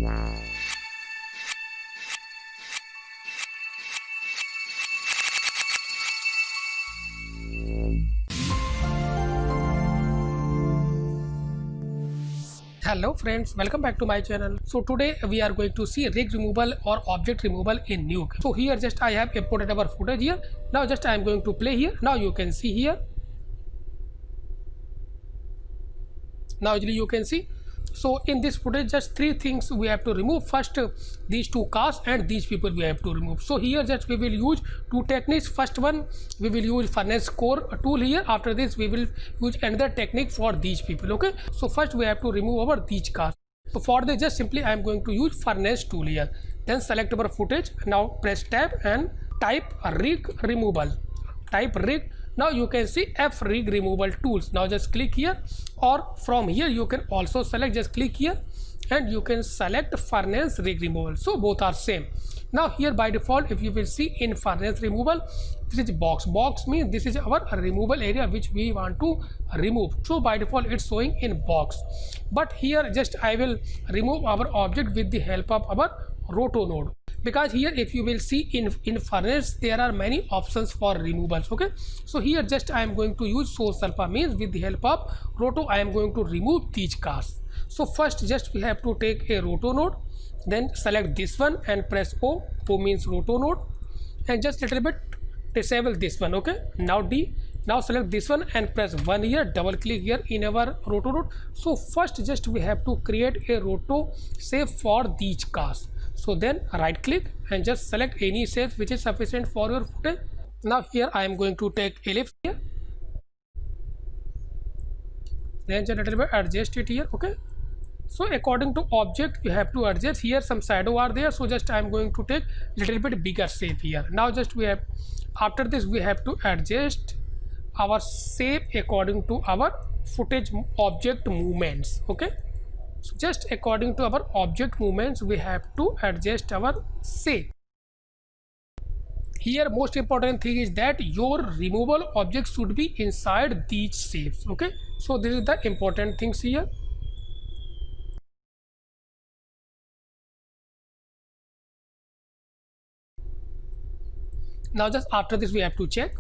Hello friends, welcome back to my channel. So today we are going to see rig removal or object removal in Nuke. So here just I have imported our footage here. Now just I am going to play here. Now you can see here. Now you can see. So in this footage just three things we have to remove. First these two cars and these people we have to remove. So here just we will use two techniques. First one we will use furnace core tool here. After this we will use another technique for these people. Okay, so first we have to remove our these cars. So for this just simply I am going to use furnace tool here. Then select our footage. Now press tab and type rig removal. Type rig. Now you can see F rig removal tools. Now just click here, or from here you can also select, just click here and you can select furnace rig removal. So both are same. Now here by default if you will see in furnace removal, this is box. Box means this is our removal area which we want to remove. So by default it's showing in box. But here just I will remove our object with the help of our roto node. Because here if you will see in furnace there are many options for removals. Okay, so here just I am going to use source alpha, means with the help of roto I am going to remove these cars. So first just we have to take a roto node, then select this one and press O. O means roto node, and just little bit disable this one. Okay, now D. Now select this one and press 1 here, double click here in our roto node. So first just we have to create a roto shape for these cars. So then right click and just select any shape which is sufficient for your footage. Now here I am going to take ellipse here, then just a little bit adjust it here. Okay, so according to object you have to adjust. Here some shadow are there, so just I am going to take little bit bigger shape here. Now just we have, after this we have to adjust our shape according to our footage object movements. Okay, so just according to our object movements we have to adjust our shape. Here most important thing is that your removable object should be inside these shapes. Okay, so this is the important things here. Now just after this we have to check.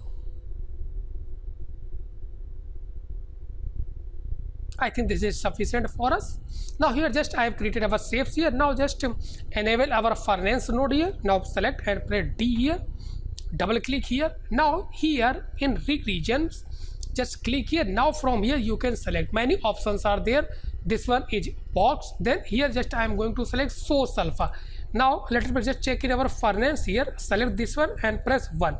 I think this is sufficient for us. Now here just I have created our shapes here. Now just enable our furnace node here. Now select and press D here, double click here. Now here in rig regions just click here. Now from here you can select, many options are there. This one is box. Then here just I am going to select source alpha. Now let me just check in our furnace here, select this one and press 1.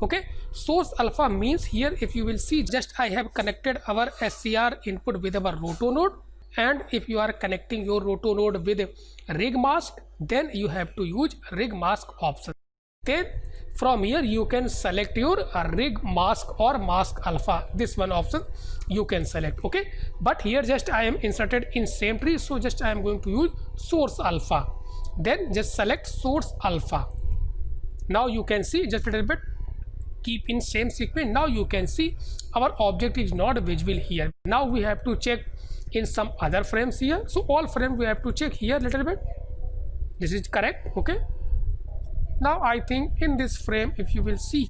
Okay, source alpha means here if you will see just I have connected our SCR input with our roto node, and if you are connecting your roto node with rig mask then you have to use rig mask option. Then from here you can select your rig mask or mask alpha, this one option you can select. Okay, but here just I am inserted in same tree, so just I am going to use source alpha. Then just select source alpha. Now you can see just a little bit keep in same sequence. Now you can see our object is not visible here. Now we have to check in some other frames here. So all frames we have to check here little bit. This is correct. Okay, now I think in this frame if you will see,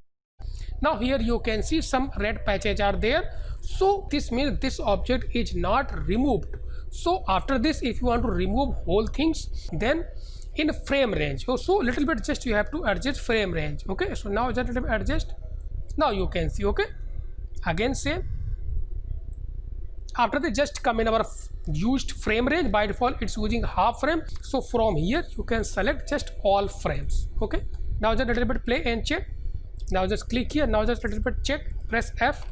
now here you can see some red patches are there. So this means this object is not removed. So after this if you want to remove whole things then in frame range, so little bit just you have to adjust frame range. Okay, so now just a little bit adjust. Now you can see. Okay, again same. After this just come in our used frame range. By default it's using half frame, so from here you can select just all frames. Okay, now just a little bit play and check. Now just click here. Now just a little bit check, press F.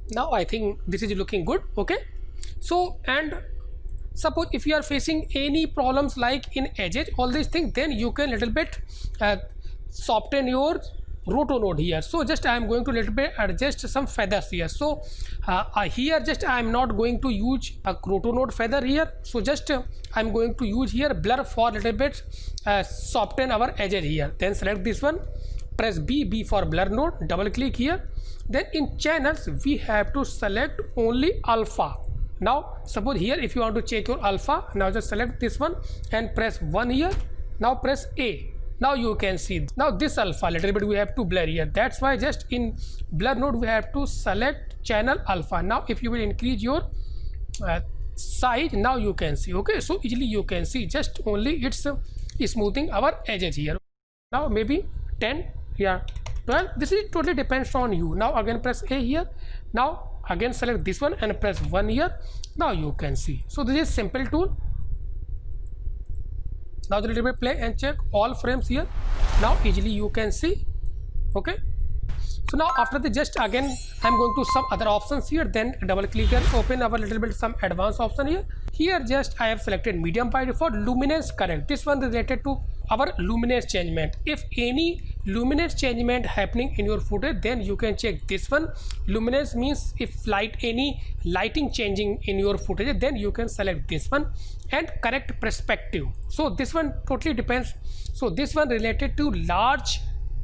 Now I think this is looking good. Okay, so and suppose if you are facing any problems like in edges, all these things, then you can little bit soften your roto node here. So just I am going to little bit adjust some feathers here. So here just I am not going to use a roto node feather here. So just I am going to use here blur for little bit soften our edges here. Then select this one, press B for blur node, double click here. Then in channels we have to select only alpha. Now suppose here if you want to check your alpha, now just select this one and press 1 here. Now press A. Now you can see now this alpha little bit we have to blur here. That's why just in blur node we have to select channel alpha. Now if you will increase your size, now you can see, okay, so easily you can see just only it's smoothing our edges here. Now maybe 10, yeah, 12, this is totally depends on you. Now again press A here. Now again select this one and press 1 here. Now you can see. So this is simple tool. Now the little bit play and check all frames here. Now easily you can see, okay. So now after the just again I'm going to some other options here, then double click and open our little bit some advanced option here. Here just I have selected medium by default, luminance correct. This one related to our luminance changement. If any luminance changement happening in your footage, then you can check this one. Luminance means if any lighting changing in your footage, then you can select this one. And correct perspective, so this one totally depends. So this one related to large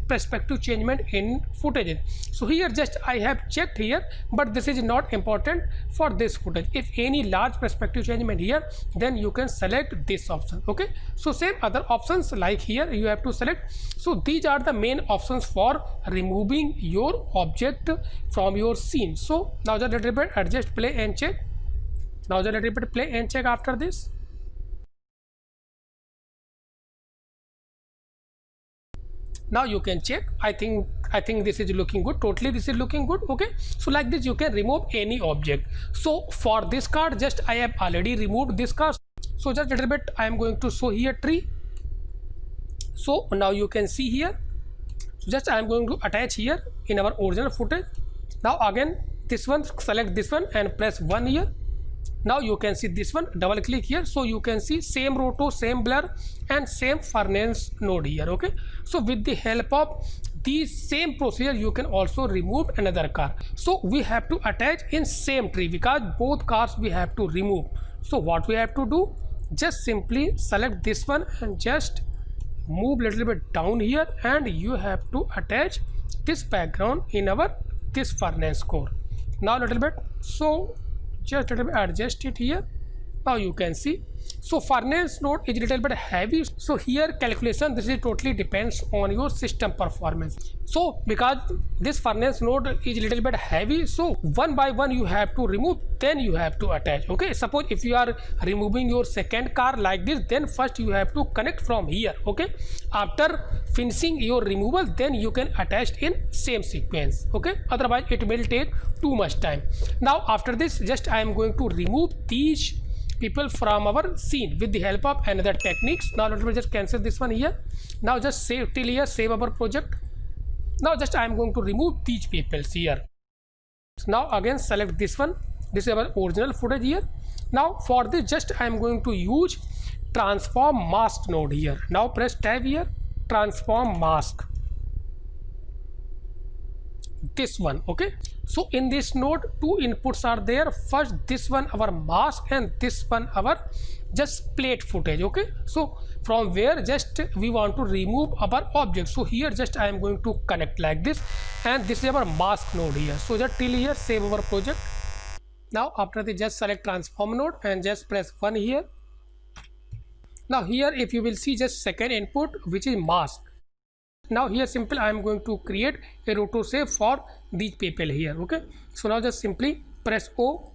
perspective changement in footage. So here just I have checked here, but this is not important for this footage. If any large perspective changement here, then you can select this option, okay. So same other options like here you have to select. So these are the main options for removing your object from your scene. So now the little bit adjust, play and check. Now the little bit play and check after this. Now you can check. I think this is looking good. Totally this is looking good, okay. So like this you can remove any object. So for this card just I have already removed this card. So just a little bit I am going to show here tree. So now you can see here. So just I am going to attach here in our original footage. Now again this one, select this one and press 1 here. Now you can see this one, double click here. So you can see same roto, same blur and same furnace node here, okay. So with the help of these same procedure you can also remove another car. So we have to attach in same tree because both cars we have to remove. So what we have to do, just simply select this one and just move little bit down here, and you have to attach this background in our this furnace core. Now little bit, so just a little bit adjust it here. Now you can see. So furnace node is a little bit heavy. So here calculation, this is totally depends on your system performance. So because this furnace node is a little bit heavy, so one by one you have to remove, then you have to attach, okay. Suppose if you are removing your second car like this, then first you have to connect from here, okay. After finishing your removal, then you can attach in same sequence, okay. Otherwise it will take too much time. Now after this just I am going to remove these people from our scene with the help of another techniques. Now let me just cancel this one here. Now just save till here, save our project. Now just I am going to remove these people here. Now again select this one. This is our original footage here. Now for this just I am going to use transform mask node here. Now press tab here, transform mask, this one, okay. So in this node two inputs are there. First this one our mask and this one our just plate footage, okay. So from where just we want to remove our object, so here just I am going to connect like this, and this is our mask node here. So just till here, save our project. Now after this just select transform node and just press 1 here. Now here if you will see just second input which is mask. Now here simple I am going to create a roto shape for these people here, okay. So now just simply press O.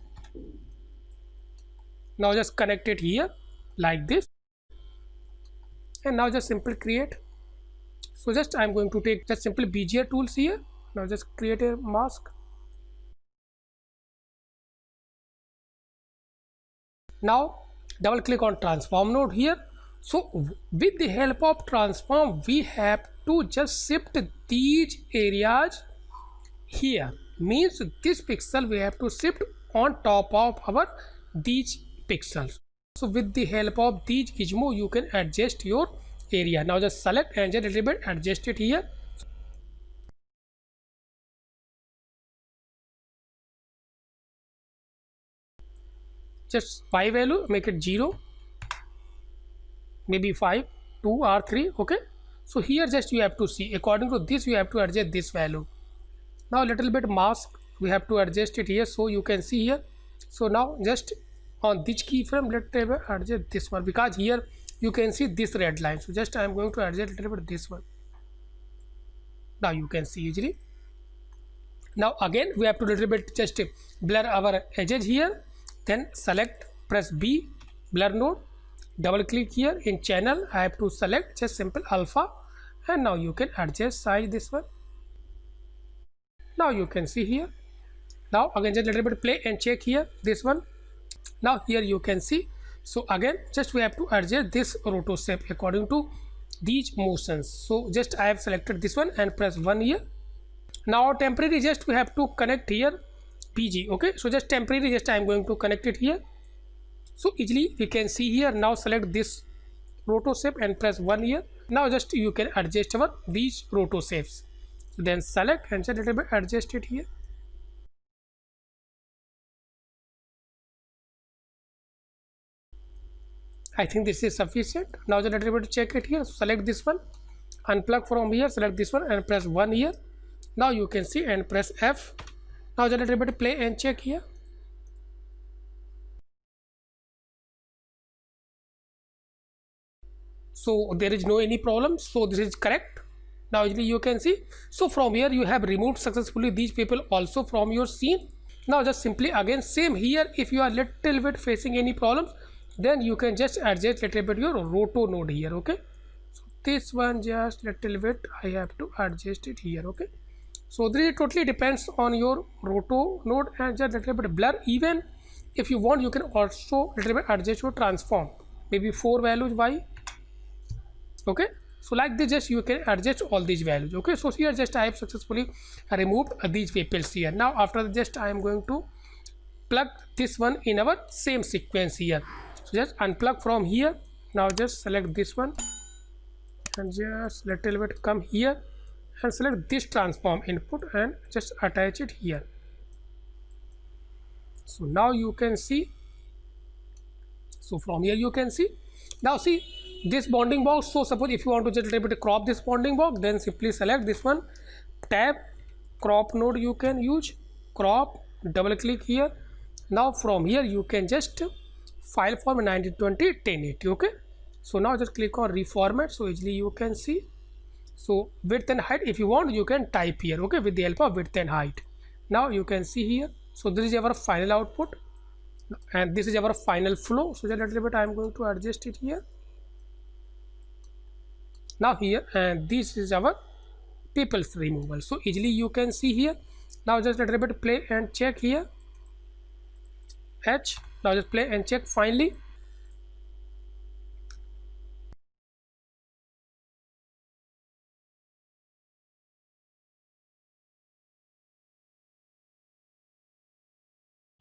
Now just connect it here like this, and now just simply create. So just I am going to take just simply Bezier tools here. Now just create a mask. Now double click on transform node here. So with the help of transform we have to just shift these areas here, means this pixel we have to shift on top of our these pixels. So with the help of these gizmo you can adjust your area. Now just select and just a little bit adjust it here. Just y value make it 0, maybe 5, 2 or 3, okay. So here just you have to see, according to this you have to adjust this value. Now little bit mask we have to adjust it here, so you can see here. So now just on this keyframe let me adjust this one, because here you can see this red line. So just I am going to adjust little bit this one. Now you can see easily. Now again we have to little bit just blur our edges here, then select, press B, blur node, double click here. In channel I have to select just simple alpha, and now you can adjust size this one. Now you can see here. Now again just little bit play and check here this one. Now here you can see. So again just we have to adjust this roto shape according to these motions. So just I have selected this one and press 1 here. Now temporary just we have to connect here PG. Okay, so just temporary just I am going to connect it here. So easily we can see here. Now select this roto shape and press 1 here. Now just you can adjust our these roto shapes. So then select and just a little bit adjust it here. I think this is sufficient. Now just a little bit check it here. So select this one, unplug from here, select this one and press 1 here. Now you can see and press F. Now just a little bit play and check here. So there is no any problem. So this is correct. Now you can see. So from here you have removed successfully these people also from your scene. Now just simply again same here. If you are little bit facing any problems, then you can just adjust little bit your roto node here. Okay, so this one just little bit I have to adjust it here. Okay, so this totally depends on your roto node, and just little bit blur. Even if you want you can also little bit adjust your transform, maybe 4 values y. Okay, so like this just you can adjust all these values. Okay, so here just I have successfully removed these vehicles here. Now after that just I am going to plug this one in our same sequence here. So just unplug from here. Now just select this one and just little bit come here and select this transform input and just attach it here. So now you can see. So from here you can see. Now see this bounding box. So suppose if you want to just a little bit crop this bounding box, then simply select this one, tab, crop node you can use, crop, double click here. Now from here you can just file format 1920 1080. Okay, so now just click on reformat. So easily you can see. So width and height, if you want you can type here. Okay, with the help of width and height. Now you can see here. So this is our final output and this is our final flow. So just a little bit I am going to adjust it here. Now here, and this is our people's removal. So easily you can see here. Now just a little bit play and check here. H. Now just play and check finally.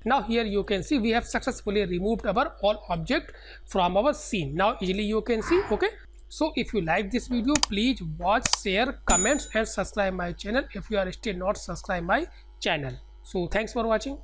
Now here you can see we have successfully removed our all object from our scene. Now easily you can see. Okay, so if you like this video, please watch, share, comments and subscribe my channel if you are still not subscribed my channel. So thanks for watching.